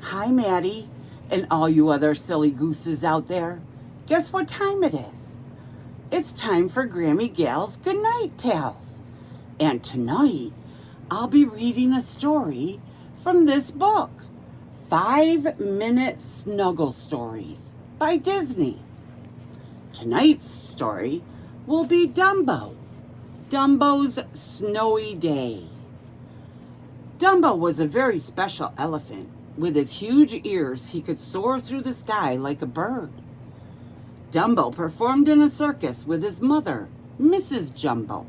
Hi, Maddie, and all you other silly gooses out there. Guess what time it is? It's time for Grammy Gal's Goodnight Tales. And tonight, I'll be reading a story from this book, 5-Minute Snuggle Stories by Disney. Tonight's story will be Dumbo's Snowy Day. Dumbo was a very special elephant. With his huge ears, he could soar through the sky like a bird. Dumbo performed in a circus with his mother, Mrs. Jumbo.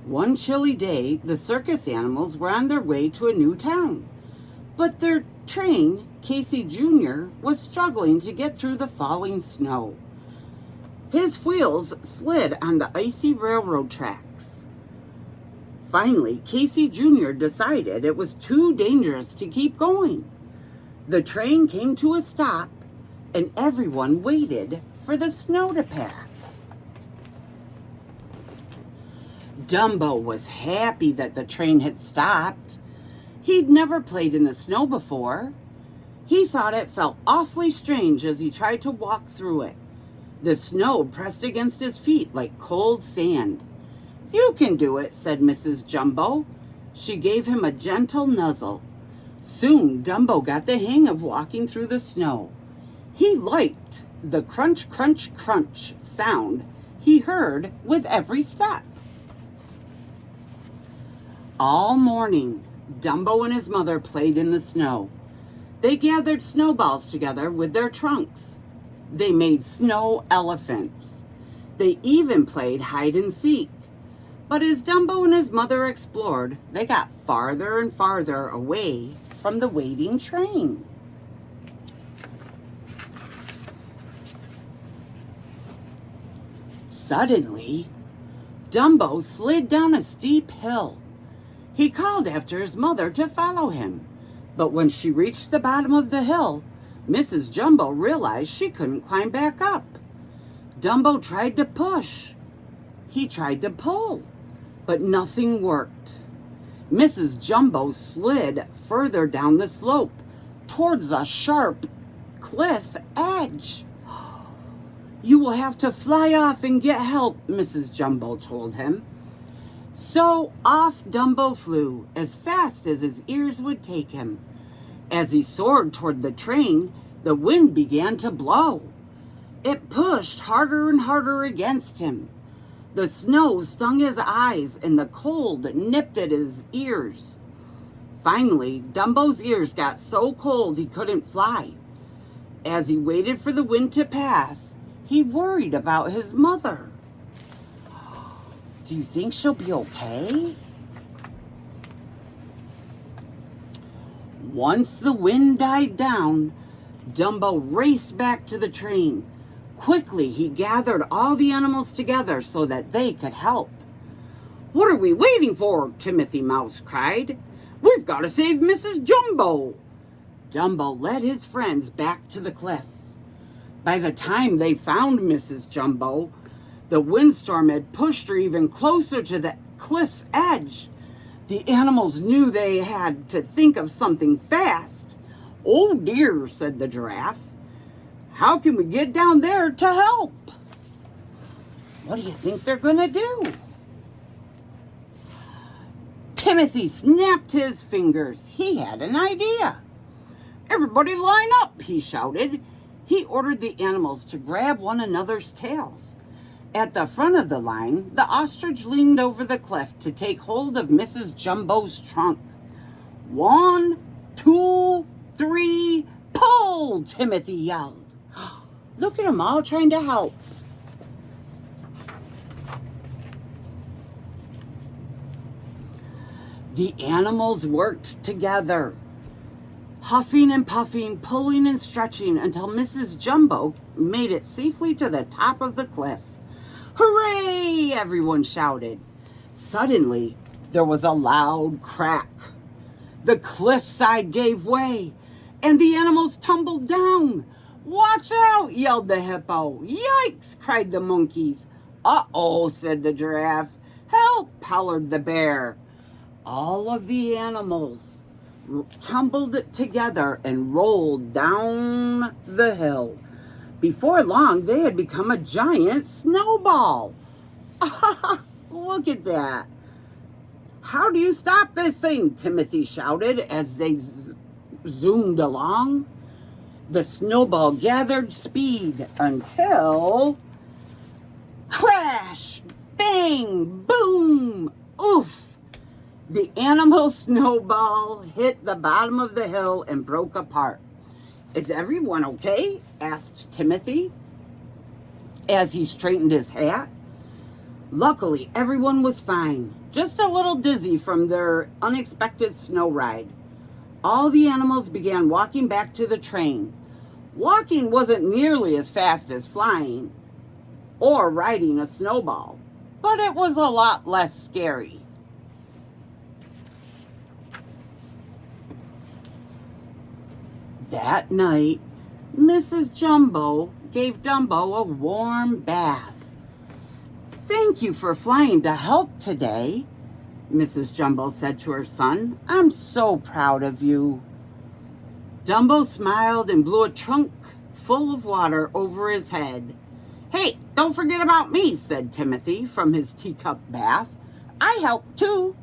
One chilly day, the circus animals were on their way to a new town, but their train, Casey Jr., was struggling to get through the falling snow. His wheels slid on the icy railroad tracks. Finally, Casey Jr. decided it was too dangerous to keep going. The train came to a stop, and everyone waited for the snow to pass. Dumbo was happy that the train had stopped. He'd never played in the snow before. He thought it felt awfully strange as he tried to walk through it. The snow pressed against his feet like cold sand. "You can do it," said Mrs. Jumbo. She gave him a gentle nuzzle. Soon, Dumbo got the hang of walking through the snow. He liked the crunch, crunch, crunch sound he heard with every step. All morning, Dumbo and his mother played in the snow. They gathered snowballs together with their trunks. They made snow elephants. They even played hide and seek. But as Dumbo and his mother explored, they got farther and farther away from the waiting train. Suddenly, Dumbo slid down a steep hill. He called after his mother to follow him, but when she reached the bottom of the hill, Mrs. Jumbo realized she couldn't climb back up. Dumbo tried to push. He tried to pull, but nothing worked. Mrs. Jumbo slid further down the slope towards a sharp cliff edge. "You will have to fly off and get help," Mrs. Jumbo told him. So off Dumbo flew as fast as his ears would take him. As he soared toward the train, the wind began to blow. It pushed harder and harder against him. The snow stung his eyes and the cold nipped at his ears. Finally, Dumbo's ears got so cold he couldn't fly. As he waited for the wind to pass, he worried about his mother. "Do you think she'll be okay?" Once the wind died down, Dumbo raced back to the train. Quickly, he gathered all the animals together so that they could help. "What are we waiting for?" Timothy Mouse cried. "We've got to save Mrs. Jumbo." Dumbo led his friends back to the cliff. By the time they found Mrs. Jumbo, the windstorm had pushed her even closer to the cliff's edge. The animals knew they had to think of something fast. "Oh dear," said the giraffe. "How can we get down there to help?" What do you think they're going to do? Timothy snapped his fingers. He had an idea. "Everybody line up," he shouted. He ordered the animals to grab one another's tails. At the front of the line, the ostrich leaned over the cliff to take hold of Mrs. Jumbo's trunk. "1, 2, 3, pull!" Timothy yelled. Look at them all trying to help. The animals worked together, huffing and puffing, pulling and stretching until Mrs. Jumbo made it safely to the top of the cliff. "Hooray!" everyone shouted. Suddenly, there was a loud crack. The cliffside gave way, and the animals tumbled down. "Watch out!" yelled the hippo. "Yikes!" cried the monkeys. "Uh-oh!" said the giraffe. "Help!" hollered the bear. All of the animals tumbled together and rolled down the hill. Before long, they had become a giant snowball. Look at that. How do you stop this thing? Timothy shouted as they zoomed along. The snowball gathered speed until... crash! Bang! Boom! Oof! The animal snowball hit the bottom of the hill and broke apart. Is everyone okay? Asked Timothy as he straightened his hat. Luckily, everyone was fine, just a little dizzy from their unexpected snow ride. All the animals began walking back to the train. Walking wasn't nearly as fast as flying or riding a snowball, but it was a lot less scary. That night, Mrs. Jumbo gave Dumbo a warm bath. Thank you for flying to help today, Mrs. Jumbo said to her son. I'm so proud of you. Dumbo smiled and blew a trunk full of water over his head. Hey, don't forget about me, said Timothy from his teacup bath. I helped too.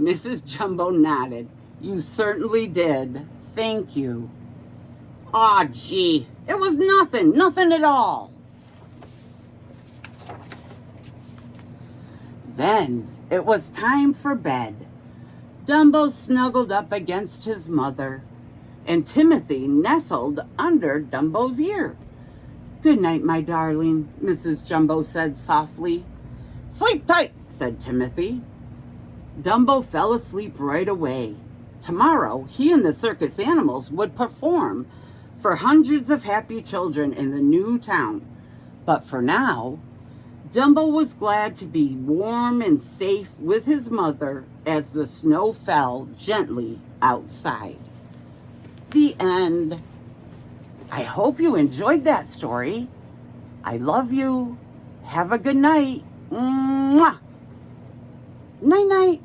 Mrs. Jumbo nodded. You certainly did. Thank you. Aw, gee, it was nothing at all. Then it was time for bed. Dumbo snuggled up against his mother, and Timothy nestled under Dumbo's ear. Good night, my darling, Mrs. Jumbo said softly. Sleep tight, said Timothy. Dumbo fell asleep right away. Tomorrow, he and the circus animals would perform for hundreds of happy children in the new town. But for now, Dumbo was glad to be warm and safe with his mother as the snow fell gently outside. The end. I hope you enjoyed that story. I love you. Have a good night. Mwah. Night-night.